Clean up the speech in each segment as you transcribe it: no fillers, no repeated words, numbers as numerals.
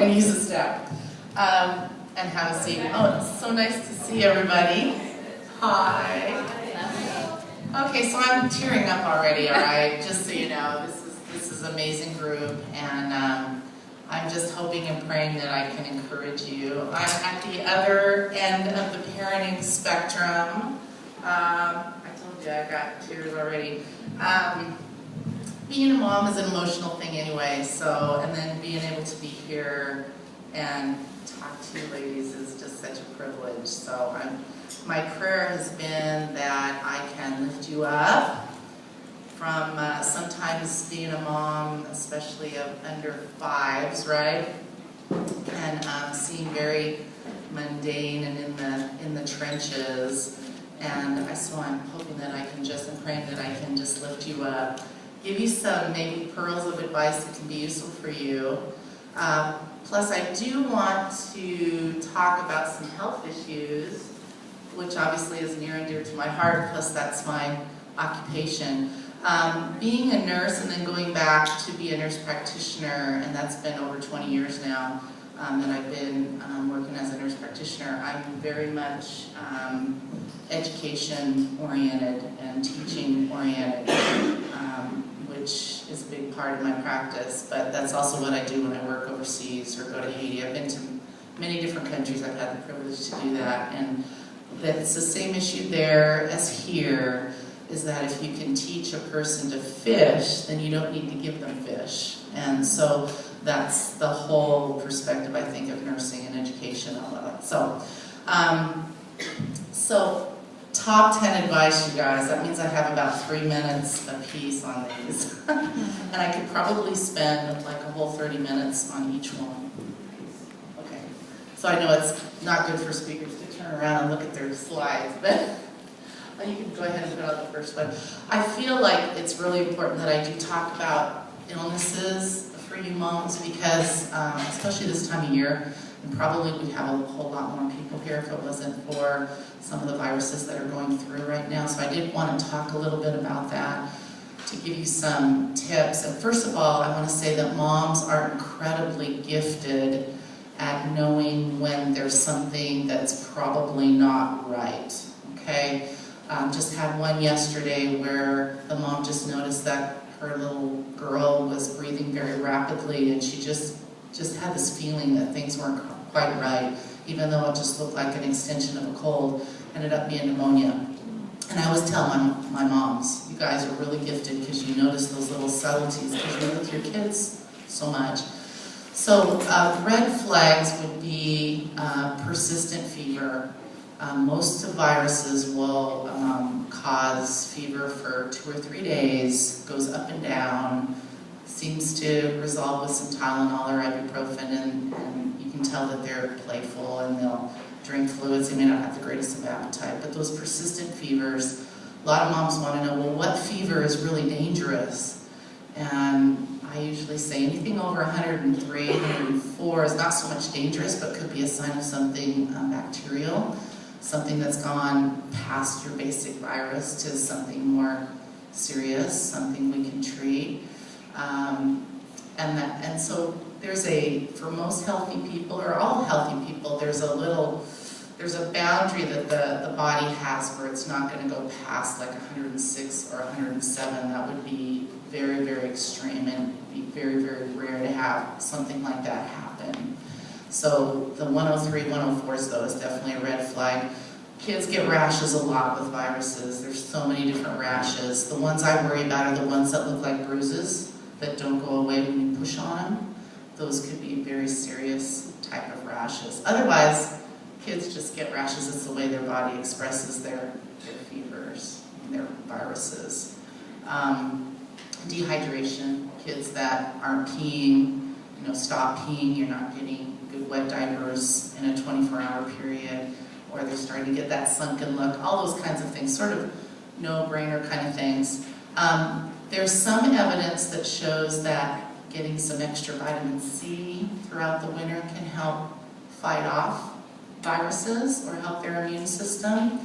going to use a step. And have a seat. Oh, it's so nice to see everybody. Hi. Okay, so I'm tearing up already, all right? Just so you know, this is an amazing group, and I'm just hoping and praying that I can encourage you. I'm at the other end of the parenting spectrum. I told you I got tears already. Being a mom is an emotional thing anyway, so, and then being able to be here and talk to you ladies is just such a privilege. So my prayer has been that I can lift you up from sometimes being a mom, especially of under fives, right? And seeing very mundane and in the trenches. And so I'm hoping that I can just, I'm praying that I can just lift you up, give you some maybe pearls of advice that can be useful for you. Plus, I do want to talk about some health issues, which obviously is near and dear to my heart, plus that's my occupation. Being a nurse and then going back to be a nurse practitioner, and that's been over 20 years now that I've been working as a nurse practitioner, I'm very much education-oriented and teaching-oriented, which is a big part of my practice, but that's also what I do when I work overseas or go to Haiti. I've been to many different countries. I've had the privilege to do that, and it's the same issue there as here, is that if you can teach a person to fish, then you don't need to give them fish. And so that's the whole perspective, I think, of nursing and education, all of that. So top 10 advice, you guys. That means I have about 3 minutes a piece on these. And I could probably spend like a whole 30 minutes on each one. Okay. So I know it's not good for speakers to turn around and look at their slides, but you can go ahead and put out the first one. I feel like it's really important that I do talk about illnesses for you moms because, especially this time of year, and probably we'd have a whole lot more people here if it wasn't for some of the viruses that are going through right now. So I did want to talk a little bit about that to give you some tips. And first of all, I want to say that moms are incredibly gifted at knowing when there's something that's probably not right, okay? Just had one yesterday where the mom just noticed that her little girl was breathing very rapidly, and she just had this feeling that things weren't quite right, even though it just looked like an extension of a cold, ended up being pneumonia. And I always tell my moms, you guys are really gifted because you notice those little subtleties because you're with your kids so much. So red flags would be persistent fever. Most of viruses will cause fever for 2 or 3 days, goes up and down, seems to resolve with some Tylenol or ibuprofen, and you can tell that they're playful and they'll drink fluids. They may not have the greatest of appetite, but those persistent fevers, a lot of moms want to know, well, what fever is really dangerous? And I usually say anything over 103, 104 is not so much dangerous, but could be a sign of something bacterial, something that's gone past your basic virus to something more serious, something we can treat. And so there's for most healthy people, or all healthy people, there's a boundary that the body has where it's not going to go past like 106 or 107. That would be very, very extreme and be very, very rare to have something like that happen. So the 103, 104s though is definitely a red flag. Kids get rashes a lot with viruses. There's so many different rashes. The ones I worry about are the ones that look like bruises that don't go away when you push on them. Those could be very serious type of rashes. Otherwise, kids just get rashes. It's the way their body expresses their fevers and their viruses. Dehydration, kids that aren't peeing, stop peeing, you're not getting good wet diapers in a 24-hour period, or they're starting to get that sunken look, all those kinds of things, sort of no-brainer kind of things. There's some evidence that shows that getting some extra vitamin C throughout the winter can help fight off viruses or help their immune system.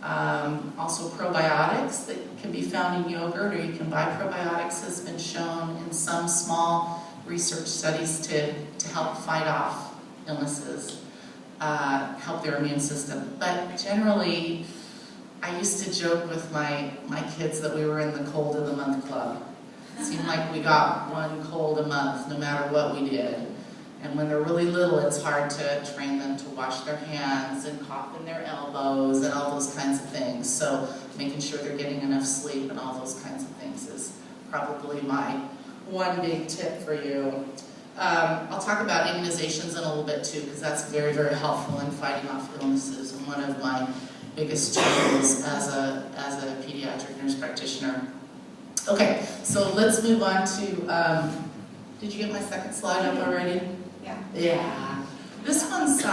Also probiotics that can be found in yogurt, or you can buy probiotics, has been shown in some small research studies to help fight off illnesses, help their immune system. But generally, I used to joke with my kids that we were in the cold of the month club. It seemed like we got one cold a month, no matter what we did. And when they're really little, it's hard to train them to wash their hands and cough in their elbows and all those kinds of things. So making sure they're getting enough sleep and all those kinds of things is probably my one big tip for you. I'll talk about immunizations in a little bit too, because that's very, very helpful in fighting off illnesses, and one of my biggest tools as a pediatric nurse practitioner. Okay, so let's move on to, did you get my second slide up already? Yeah. This one's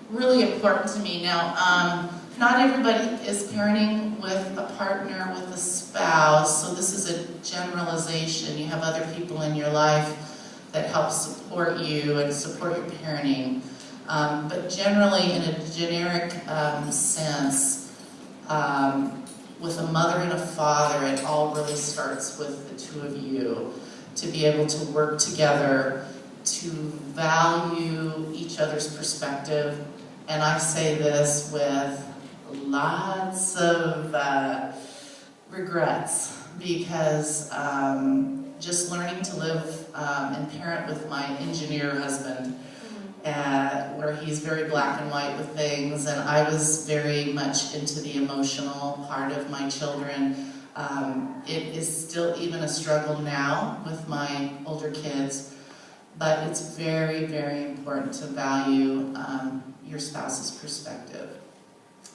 really important to me. Now, not everybody is parenting with a partner, with a spouse, so this is a generalization. You have other people in your life that help support you and support your parenting. But generally, in a generic sense, with a mother and a father, it all really starts with the two of you to be able to work together, to value each other's perspective. And I say this with lots of regrets, because just learning to live and parent with my engineer husband, where he's very black and white with things, and I was very much into the emotional part of my children. It is still even a struggle now with my older kids, but it's very, very important to value your spouse's perspective.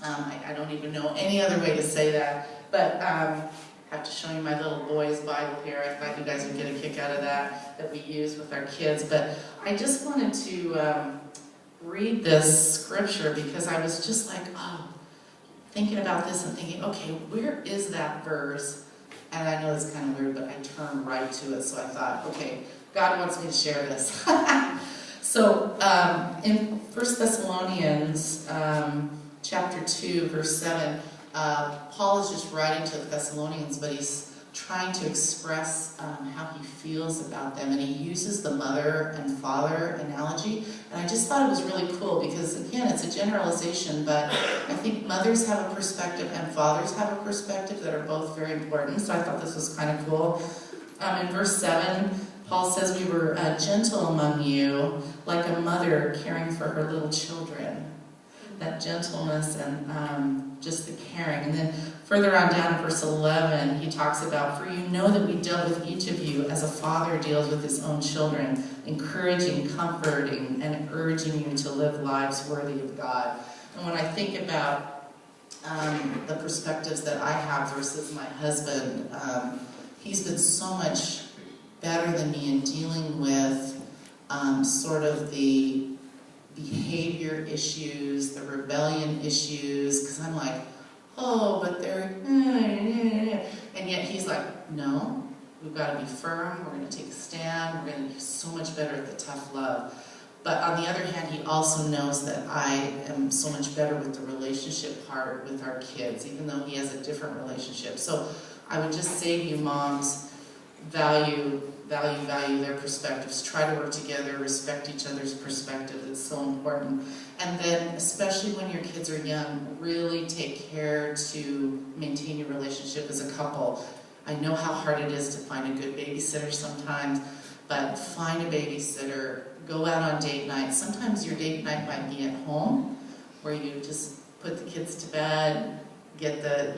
I don't even know any other way to say that, but I have to show you my little boy's Bible here. I thought you guys would get a kick out of that we use with our kids. But I just wanted to read this scripture, because I was just like, thinking about this and thinking, okay, where is that verse? And I know it's kind of weird, but I turned right to it, so I thought, okay, God wants me to share this. So in 1 Thessalonians chapter 2, verse 7, Paul is just writing to the Thessalonians, but he's trying to express how he feels about them, and he uses the mother and father analogy. And I just thought it was really cool, because again, it's a generalization, but I think mothers have a perspective and fathers have a perspective that are both very important, so I thought this was kind of cool. In verse 7, Paul says, we were gentle among you, like a mother caring for her little children. That gentleness and just the caring. And then further on down in verse 11, he talks about, for you know that we dealt with each of you as a father deals with his own children, encouraging, comforting, and urging you to live lives worthy of God. And when I think about the perspectives that I have versus my husband, he's been so much better than me in dealing with sort of the behavior issues, the rebellion issues, because I'm like, oh, but they're, and yet he's like, no, we've got to be firm, we're going to take a stand, we're going to be so much better at the tough love. But on the other hand, he also knows that I am so much better with the relationship part with our kids, even though he has a different relationship. So I would just say to you, moms, value their perspectives. Try to work together, respect each other's perspective. It's so important. And then, especially when your kids are young, really take care to maintain your relationship as a couple. I know how hard it is to find a good babysitter sometimes, but find a babysitter, go out on date night. Sometimes your date night might be at home, where you just put the kids to bed, get the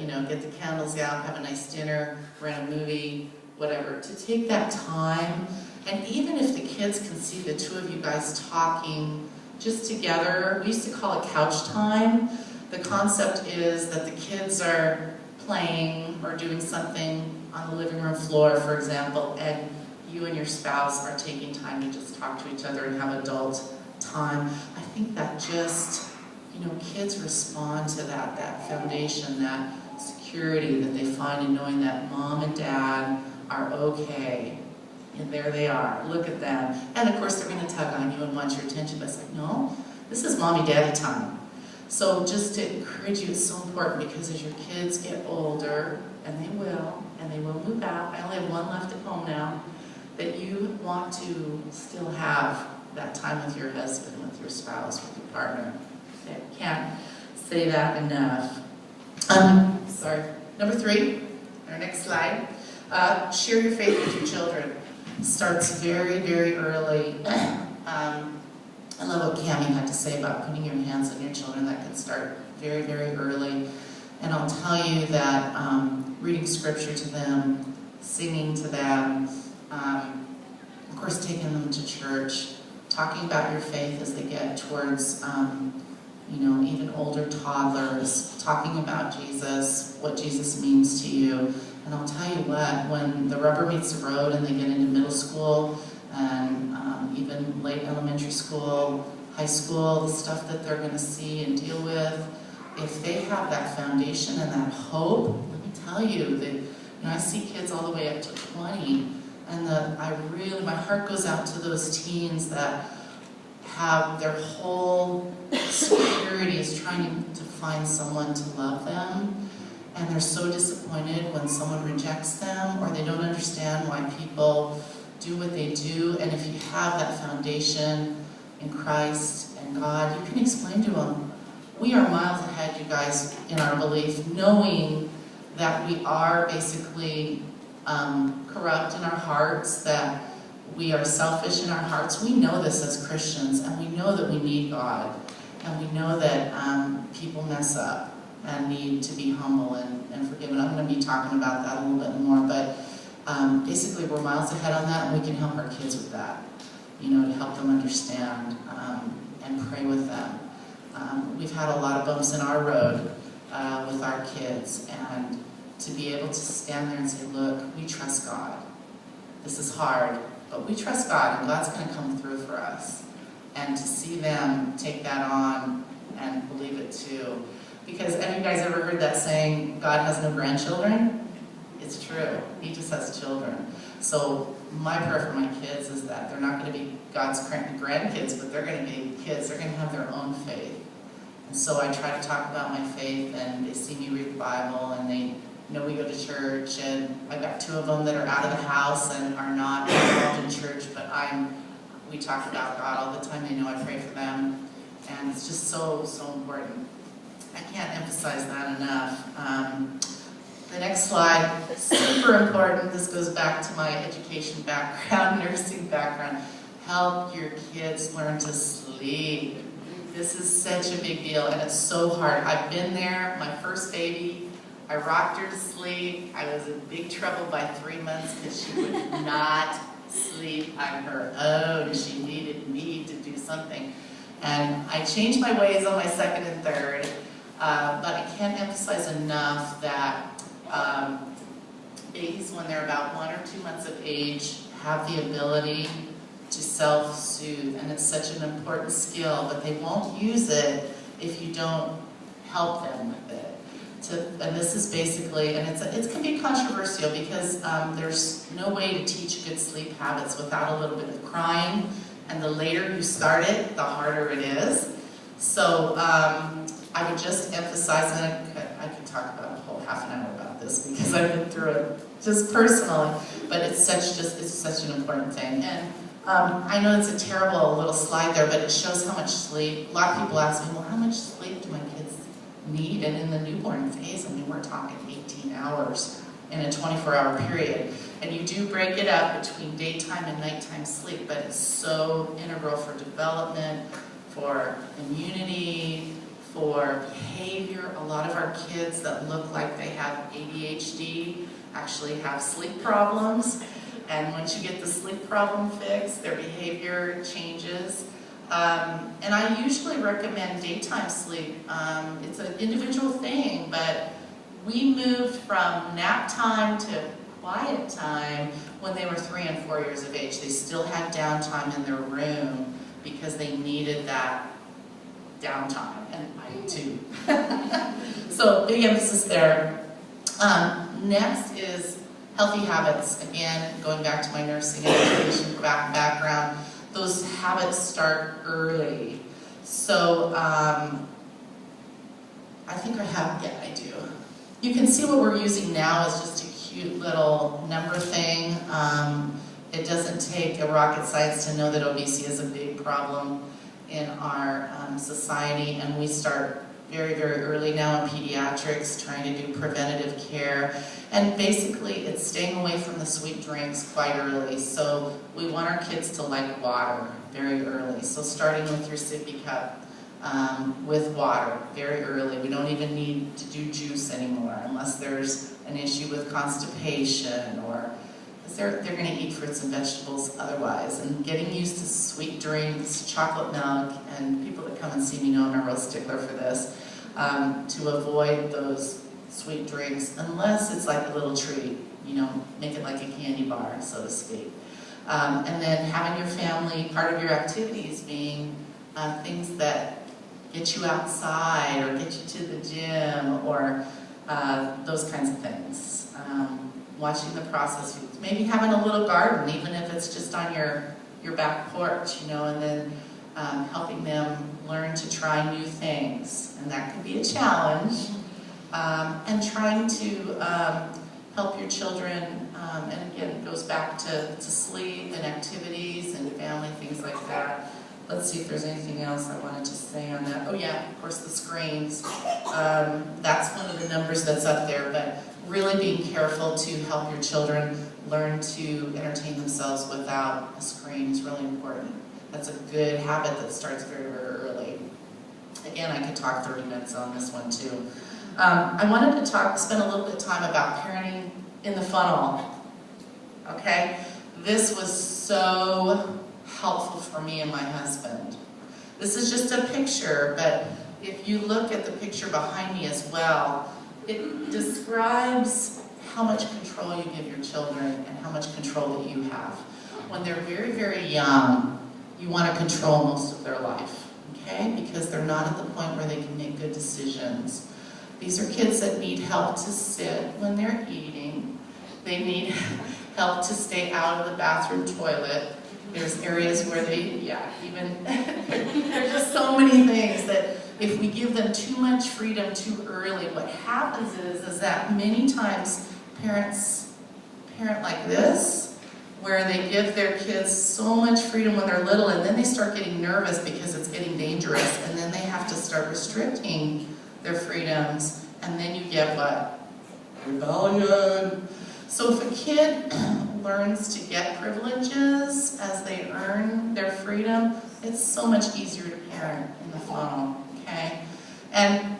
candles out, have a nice dinner, rent a movie, whatever, to take that time. And even if the kids can see the two of you guys talking just together, we used to call it couch time. The concept is that the kids are playing or doing something on the living room floor, for example, and you and your spouse are taking time to just talk to each other and have adult time. I think that just, kids respond to that foundation, that security that they find in knowing that mom and dad are okay. And there they are. Look at them. And of course they're going to tug on you and want your attention, but it's like, no, this is mommy-daddy time. So just to encourage you, it's so important, because as your kids get older, and they will move out. I only have one left at home now. that you want to still have that time with your husband, with your spouse, with your partner. I can't say that enough. Sorry. Number 3, our next slide. Share your faith with your children. Starts very, very early. I love what Cammie had to say about putting your hands on your children. That can start very, very early. And I'll tell you that reading scripture to them, singing to them, of course taking them to church, talking about your faith as they get towards, even older toddlers, talking about Jesus, what Jesus means to you. And I'll tell you what, when the rubber meets the road and they get into middle school and even late elementary school, high school, the stuff that they're going to see and deal with, if they have that foundation and that hope, let me tell you that I see kids all the way up to 20, and my heart goes out to those teens that have their whole security is trying to find someone to love them, and they're so disappointed when someone rejects them or they don't understand why people do what they do. And if you have that foundation in Christ and God, you can explain to them, we are miles ahead, you guys, in our belief, knowing that we are basically corrupt in our hearts, that we are selfish in our hearts. We know this as Christians, and we know that we need God, and we know that people mess up and need to be humble and forgiven. I'm going to be talking about that a little bit more, but basically we're miles ahead on that, and we can help our kids with that, to help them understand and pray with them. We've had a lot of bumps in our road with our kids, and to be able to stand there and say, look, we trust God. This is hard, but we trust God, and God's going to come through for us. And to see them take that on and believe it too. Because have you guys ever heard that saying, God has no grandchildren? It's true. He just has children. So my prayer for my kids is that they're not going to be God's grandkids, but they're going to be kids. They're going to have their own faith. And so I try to talk about my faith, and they see me read the Bible, and they know we go to church, and I've got 2 of them that are out of the house and are not involved in church, but we talk about God all the time. They know I pray for them, and it's just so, so important. I can't emphasize that enough. The next slide, super important. This goes back to my education background, nursing background. Help your kids learn to sleep. This is such a big deal, and it's so hard. I've been there. My first baby, I rocked her to sleep. I was in big trouble by 3 months because she would not sleep on her own. She needed me to do something. And I changed my ways on my 2nd and 3rd, but I can't emphasize enough that babies, when they're about 1 or 2 months of age, have the ability to self-soothe, and it's such an important skill, but they won't use it if you don't help them with it. And this is basically, and it can be controversial because there's no way to teach good sleep habits without a little bit of crying, and the later you start it, the harder it is. So I would just emphasize, and I could talk about a whole half an hour about this because I've been through it just personally, but it's such an important thing. And I know it's a terrible little slide there, but it shows how much sleep. A lot of people ask me, well, how much sleep do my kids need? And in the newborn phase, I mean, we're talking 18 hours in a 24-hour period. And you do break it up between daytime and nighttime sleep, but it's so integral for development, for immunity, for behavior. A lot of our kids that look like they have ADHD actually have sleep problems. And once you get the sleep problem fixed, their behavior changes. And I usually recommend daytime sleep. It's an individual thing, but we moved from nap time to quiet time when they were 3 and 4 years of age. They still had downtime in their room because they needed that downtime, and I too. So big emphasis there. Next is healthy habits. Again, going back to my nursing and education background, those habits start early. So I think I have, yeah, I do. You can see what we're using now is just a cute little number thing. It doesn't take a rocket science to know that obesity is a big problem in our society, and we start very, very early now in pediatrics trying to do preventative care. And basically, it's staying away from the sweet drinks quite early. So we want our kids to like water very early. So starting with your sippy cup with water very early. We don't even need to do juice anymore unless there's an issue with constipation, or because they're going to eat fruits and vegetables otherwise. And getting used to sweet drinks, chocolate milk, and people that come and see me know I'm a real stickler for this, to avoid those sweet drinks unless it's like a little treat, you know, make it like a candy bar, so to speak. And then having your family, part of your activities being things that get you outside or get you to the gym, or those kinds of things. Watching the process, maybe having a little garden, even if it's just on your back porch, you know, and then helping them learn to try new things. And that could be a challenge. And trying to help your children, and again, it goes back to sleep and activities and family, things like that. Let's see if there's anything else I wanted to say on that. Oh yeah, of course the screens. That's one of the numbers that's up there, but really being careful to help your children learn to entertain themselves without a screen is really important. That's a good habit that starts very, very early. Again, I could talk 30 minutes on this one too. I wanted to spend a little bit of time about parenting in the funnel. Okay? This was so helpful for me and my husband. This is just a picture, but if you look at the picture behind me as well, it describes how much control you give your children and how much control that you have. When they're very, very young, you want to control most of their life, okay? Because they're not at the point where they can make good decisions. These are kids that need help to sit when they're eating. They need help to stay out of the bathroom toilet. There's areas where there's just so many things that if we give them too much freedom too early, what happens is that many times parents parent like this, where they give their kids so much freedom when they're little, and then they start getting nervous because it's getting dangerous, and then they have to start restricting their freedoms, and then you get what? Rebellion. So if a kid learns to get privileges as they earn their freedom, it's so much easier to parent in the funnel, okay? And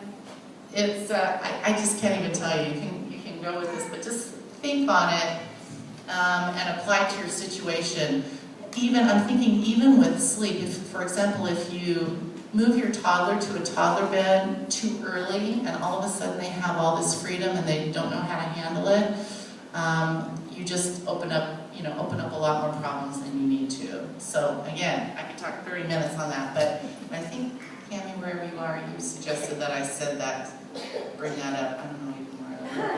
it's, I just can't even tell you, you can go with this, but just think on it and apply it to your situation. I'm thinking even with sleep, for example, if you move your toddler to a toddler bed too early and all of a sudden they have all this freedom and they don't know how to handle it, you just open up a lot more problems than you need to. So again, I could talk 30 minutes on that, but I think, Tammy, wherever you are, you suggested that I said that, bring that up. I don't know even where I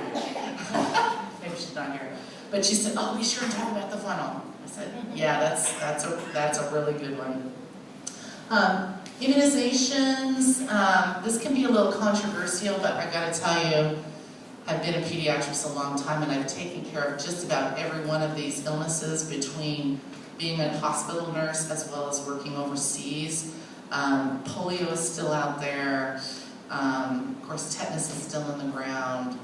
am. Maybe she's not here. But she said, oh, be sure to talk about the funnel. I said, yeah, that's a really good one. Immunizations, this can be a little controversial, but I gotta tell you, I've been in pediatrics a long time, and I've taken care of just about every one of these illnesses between being a hospital nurse as well as working overseas. Polio is still out there. Of course, tetanus is still in the ground.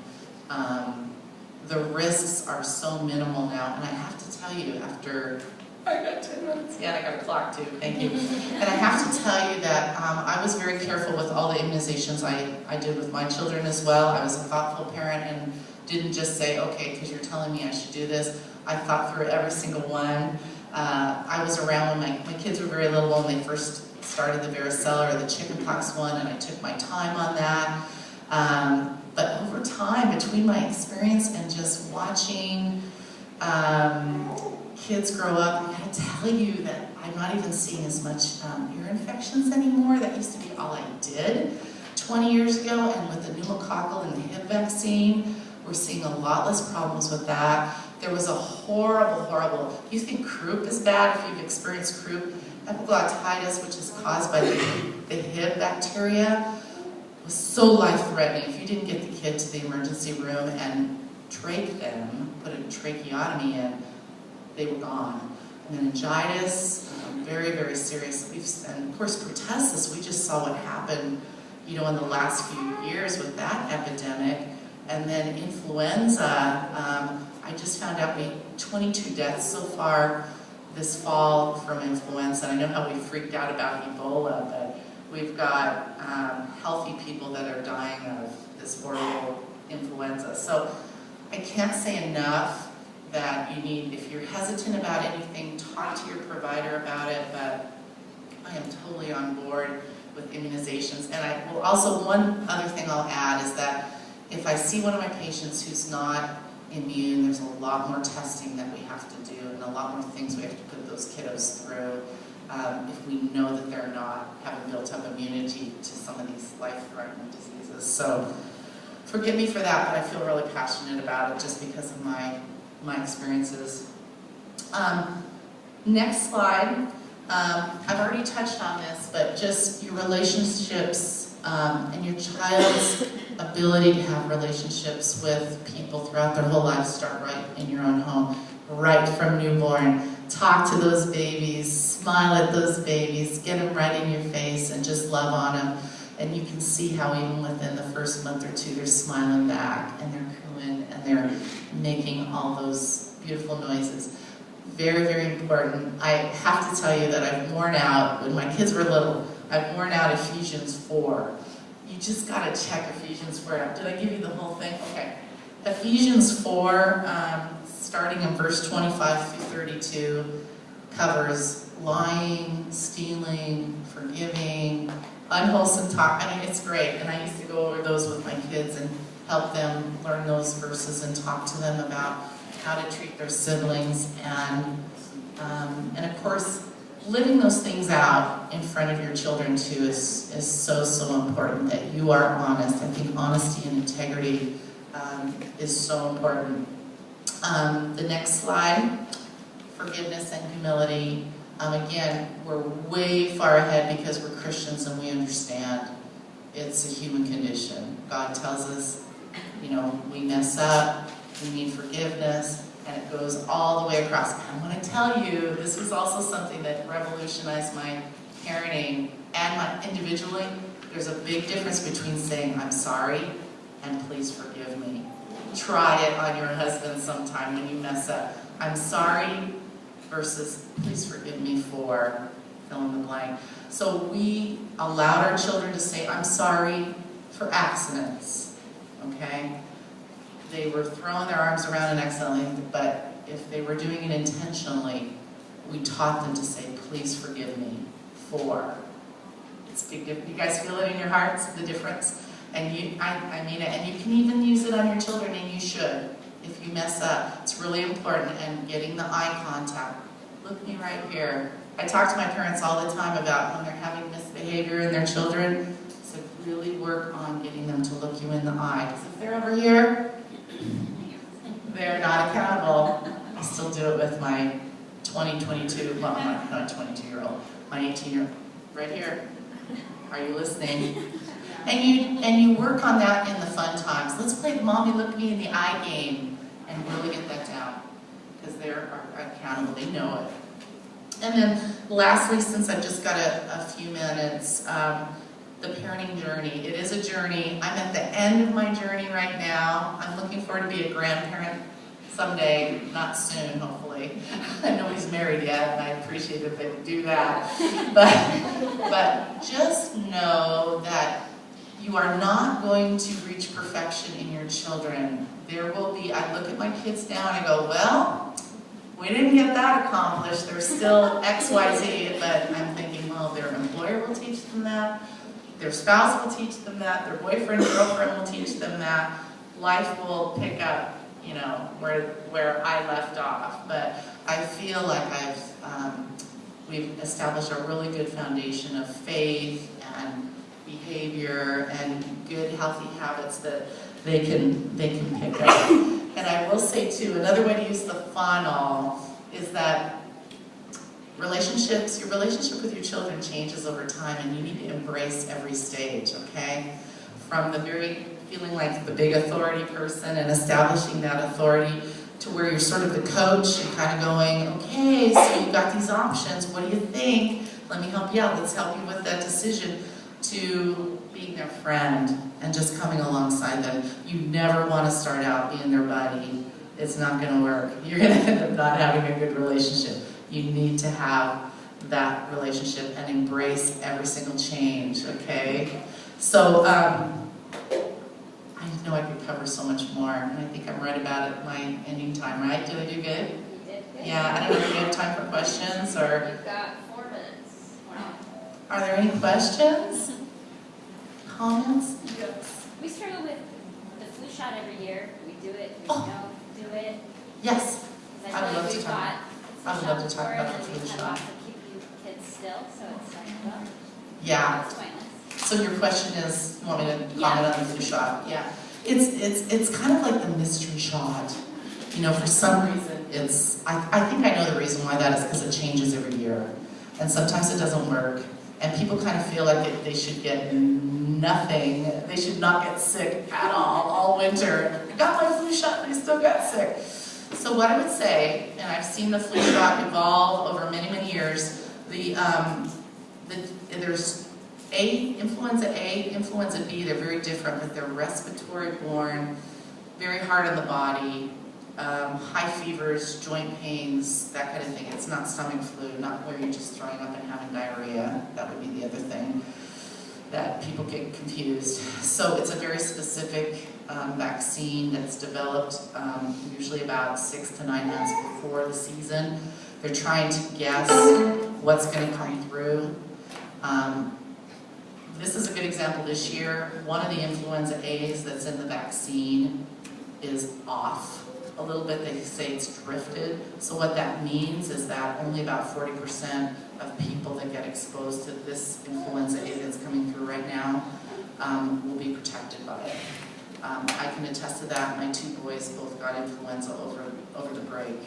The risks are so minimal now, and I have to tell you, after I got 10 minutes. Yeah, I got a clock too. Thank you. And I have to tell you that I was very careful with all the immunizations I did with my children as well. I was a thoughtful parent and didn't just say, okay, because you're telling me I should do this. I thought through every single one. I was around when my kids were very little when they first started the varicella or the chickenpox one, and I took my time on that. But over time, between my experience and just watching kids grow up, I gotta tell you that I'm not even seeing as much ear infections anymore. That used to be all I did 20 years ago, and with the pneumococcal and the hip vaccine, we're seeing a lot less problems with that. There was a horrible, you think croup is bad if you've experienced croup? Epiglottitis, which is caused by the hip bacteria, was so life-threatening. If you didn't get the kid to the emergency room and trach them, put a tracheotomy in, they were gone. Meningitis, very, very serious. And of course, pertussis, we just saw what happened, you know, in the last few years with that epidemic. And then influenza, I just found out 22 deaths so far this fall from influenza. I know how we freaked out about Ebola, but we've got healthy people that are dying of this horrible influenza. So I can't say enough that you need, if you're hesitant about anything, talk to your provider about it, but I am totally on board with immunizations. And I will also, one other thing I'll add is that if I see one of my patients who's not immune, there's a lot more testing that we have to do and a lot more things we have to put those kiddos through if we know that they're not having built up immunity to some of these life-threatening diseases. So forgive me for that, but I feel really passionate about it just because of my experiences. Next slide. I've already touched on this, but just your relationships and your child's ability to have relationships with people throughout their whole lives start right in your own home, right from newborn. Talk to those babies, smile at those babies, get them right in your face and just love on them. And you can see how even within the first month or two, they're smiling back and they're cooing and they're making all those beautiful noises. Very, very important. I have to tell you that I've worn out, when my kids were little, I've worn out Ephesians 4. You just got to check Ephesians 4 out. Did I give you the whole thing? Okay. Ephesians 4, starting in verse 25 through 32, covers lying, stealing, forgiving, unwholesome talk. I mean, it's great. And I used to go over those with my kids and help them learn those verses and talk to them about how to treat their siblings. And of course, living those things out in front of your children too is so, so important, that you are honest. I think honesty and integrity is so important. The next slide, forgiveness and humility. Again, we're way far ahead because we're Christians and we understand it's a human condition. God tells us, you know, we mess up, we need forgiveness, and it goes all the way across. And I want to tell you, this was also something that revolutionized my parenting and my individually. There's a big difference between saying, I'm sorry, and please forgive me. Try it on your husband sometime when you mess up. I'm sorry versus please forgive me for fill in the blank. So we allowed our children to say, I'm sorry for accidents, okay? They were throwing their arms around and accidentally, but if they were doing it intentionally, we taught them to say, please forgive me for. It's a big difference. You guys feel it in your hearts, the difference? And I mean it, and you can even use it on your children, and you should. If you mess up, it's really important, and getting the eye contact. Look me right here. I talk to my parents all the time about when they're having misbehavior in their children, so really work on getting them to look you in the eye. Because if they're over here, they're not accountable. I still do it with my 22, well, not 22-year-old, my 18-year-old, right here. Are you listening? And you work on that in the fun times. Let's play the mommy look me in the eye game and really get that down, because they're accountable, they know it. And then lastly, since I've just got a few minutes, the parenting journey. It is a journey. I'm at the end of my journey right now. I'm looking forward to be a grandparent someday, not soon, hopefully. Nobody's married yet, and I appreciate if they would do that. But just know that you are not going to reach perfection in your children. There will be, I look at my kids now and I go, well, we didn't get that accomplished. There's still X, Y, Z, but I'm thinking, well, their employer will teach them that. Their spouse will teach them that. Their boyfriend, girlfriend will teach them that. Life will pick up, you know, where I left off. But I feel like we've established a really good foundation of faith and behavior and good, healthy habits that they can pick up. And I will say too, another way to use the funnel is that your relationship with your children changes over time, and you need to embrace every stage, okay? From the very feeling like the big authority person and establishing that authority, to where you're sort of the coach and kind of going, okay, so you've got these options, what do you think? Let me help you out, let's help you with that decision, to being their friend and just coming alongside them. You never want to start out being their buddy. It's not going to work. You're going to end up not having a good relationship. You need to have that relationship and embrace every single change, okay? So, I know I could cover so much more, and I think I'm right about it, my ending time, right? Did I do good? You did good. Yeah, I don't know if you have time for questions, or... You've got 4 minutes. Wow. Are there any questions? Comments? Yes. We struggle with the flu shot every year. We do it, we Oh. don't do it. Yes. Because I feel like we've got I would love to talk about the and flu we've had shot. lots of keeping kids still, so it's like, well, Yeah. it's pointless. So your question is, you want me to comment Yeah. on the flu shot? Yeah. It's kind of like the mystery shot. You know, for some reason, I think I know the reason why that is because it changes every year. And sometimes it doesn't work. And people kind of feel like they should get nothing. They should not get sick at all winter. I got my flu shot and I still got sick. So what I would say, and I've seen the flu shot evolve over many, many years, there's influenza A, influenza B, they're very different, but they're respiratory borne, very hard on the body, high fevers, joint pains, that kind of thing. It's not stomach flu, not where you're just throwing up and having diarrhea. That would be the other thing that people get confused. So it's a very specific vaccine that's developed usually about 6 to 9 months before the season. They're trying to guess what's going to come through. This is a good example this year. One of the influenza A's that's in the vaccine is off a little bit. They say it's drifted. So what that means is that only about 40% of people that get exposed to this influenza A that's coming through right now will be protected by it. I can attest to that. My 2 boys both got influenza over the break.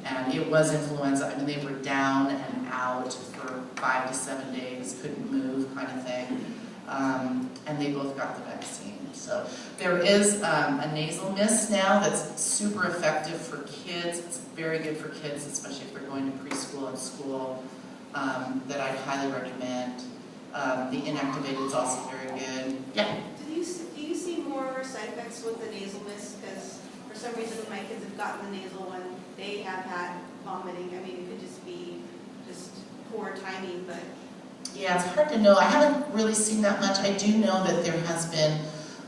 And it was influenza. I mean, they were down and out for 5 to 7 days, couldn't move, kind of thing. And they both got the vaccine. So there is a nasal mist now that's super effective for kids. It's very good for kids, especially if they're going to preschool and school, that I'd highly recommend. The inactivated is also very good. Yeah? Do you see more side effects with the nasal mist? Because for some reason when my kids have gotten the nasal one, they have had vomiting. I mean, it could just be just poor timing, but... Yeah, it's hard to know. I haven't really seen that much. I do know that there has been,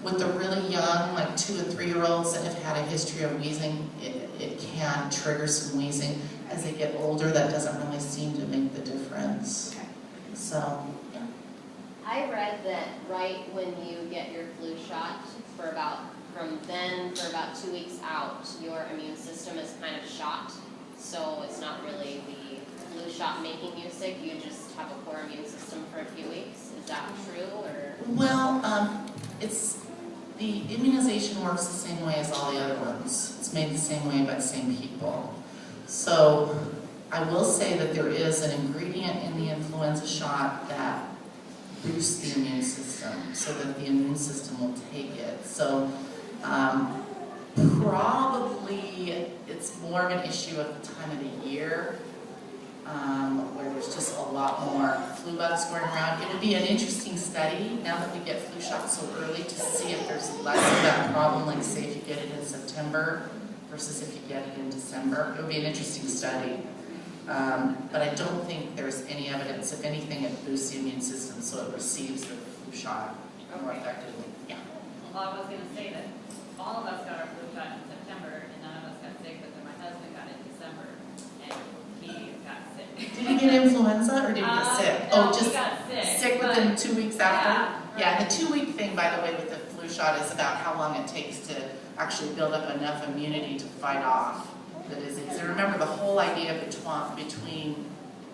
with the really young, like 2 and 3-year-olds that have had a history of wheezing, it can trigger some wheezing. As they get older, that doesn't really seem to make the difference. Okay. So, yeah. I read that right when you get your flu shot, from then for about 2 weeks out, your immune system is kind of shot. So it's not really the flu shot making you sick, you just have a poor immune system for a few weeks. Is that true, or? Well, the immunization works the same way as all the other ones. It's made the same way by the same people. So I will say that there is an ingredient in the influenza shot that boosts the immune system so that the immune system will take it. So probably it's more of an issue at the time of the year where there's just a lot more flu bugs going around. It would be an interesting study now that we get flu shots so early to see if there's less of that problem, like say if you get it in September versus if you get it in December. It would be an interesting study. But I don't think there's any evidence. If anything, it boosts the immune system so it receives the flu shot more effectively. Yeah. Well, I was going to say that all of us got our flu shot in September, and none of us got sick, but then my husband got it in December, and he got sick. Did he get influenza or did he get sick? No, Oh, just he got sick within 2 weeks after? Yeah, Yeah, the 2-week thing, by the way, with the flu shot is about how long it takes to actually build up enough immunity to fight off the disease. And remember, the whole idea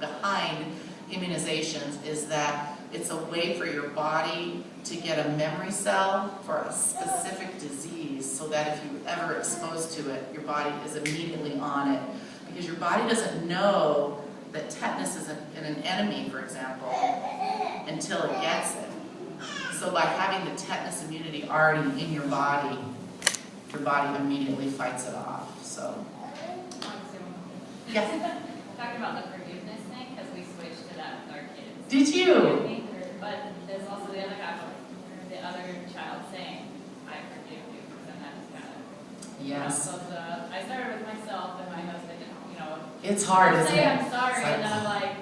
behind immunizations is that it's a way for your body to get a memory cell for a specific disease so that if you're ever exposed to it, your body is immediately on it. Because your body doesn't know that tetanus is an enemy, for example, until it gets it. So by having the tetanus immunity already in your body, your body immediately fights it off, so. Yes, Talking about the forgiveness thing, because we switched to that with our kids. did you? But there's also the other guy, the other child saying, I forgive you, and that's kind of. Yes. So I started with myself and my husband, It's hard, isn't it? say I'm sorry, It's like- and then I'm like,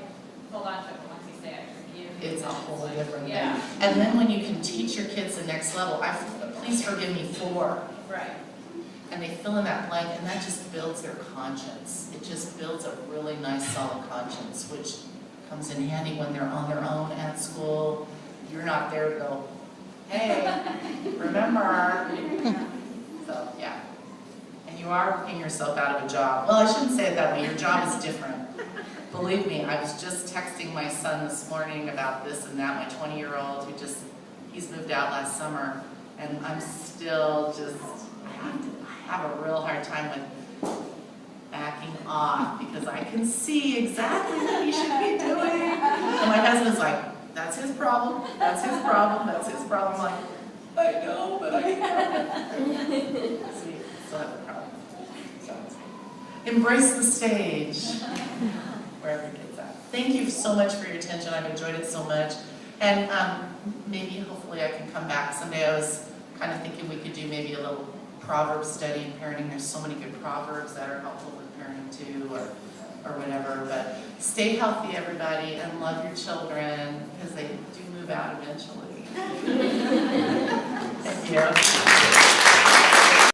hold on, Chuck, once you say I forgive you. It's a then whole like, different thing. Yeah, And then when you can teach your kids the next level, please forgive me for, right. and they fill in that blank, and that just builds their conscience. It just builds a really nice, solid conscience, which comes in handy when they're on their own at school. You're not there to go, hey, remember? So, yeah. And you are working yourself out of a job. Well, I shouldn't say it that way. Your job is different. Believe me, I was just texting my son this morning about this and that, my 20-year-old he's moved out last summer, and I'm still just, I have a real hard time with backing off because I can see exactly what he should be doing. And my husband's like, that's his problem, that's his problem, that's his problem. I'm like, I know, but I can't help it. So we still have a problem. So, embrace the stage, wherever your kid's at. Thank you so much for your attention. I've enjoyed it so much. And maybe, hopefully, I can come back someday. I was kind of thinking we could do maybe a little proverb study in parenting. There's so many good proverbs that are helpful with parenting too, or whatever. But stay healthy, everybody, and love your children because they do move out eventually. Thank you.